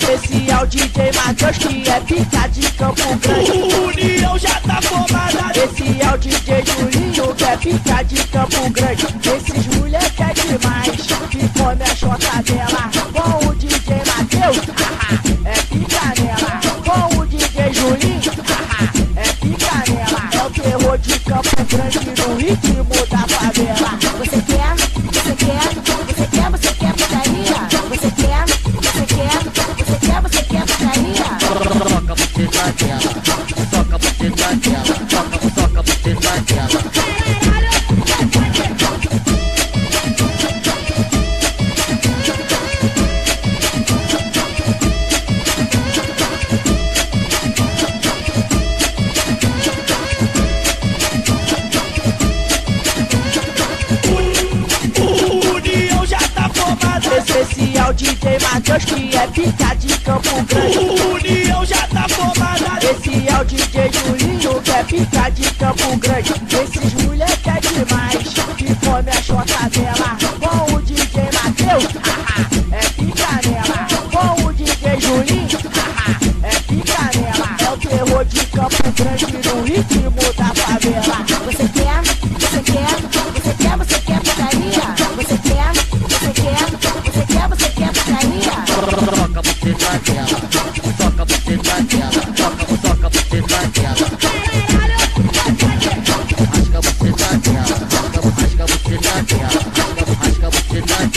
Especial DJ Matheus, que é pica de Campo Grande. União já tá formada. Especial DJ Julinho, que é pica de Campo Grande. Esses moleque é demais, que come a chota dela. Com o DJ Matheus, é pica nela. Com o DJ Julinho, é pica nela. É o terror de Campo Grande no ritmo da favela. Você quer? Você quer? Você quer? Você quer putaria? Você quer? Você quer? Você quer? Você quer putaria? Soca você dela, soca você dela, soca você dela. União já tá formada. Especial DJ Matheus, que é pica de Campo Grande. União já tá formada. Especial DJ Julinho, que é pica de Campo Grande. Esses moleque é demais, que come a chota dela. Com o DJ Matheus, é pica nela. Com o DJ Julinho, é pica nela. É o terror de Campo Grande no ritmo da favela. Você quer? Você quer? Você quer? Você quer putaria? Você quer? Você quer? Você quer? Você quer putaria? Soca você dela, soca você dela, soca você dela. Rasga você dela, rasga você dela, rasga você dela.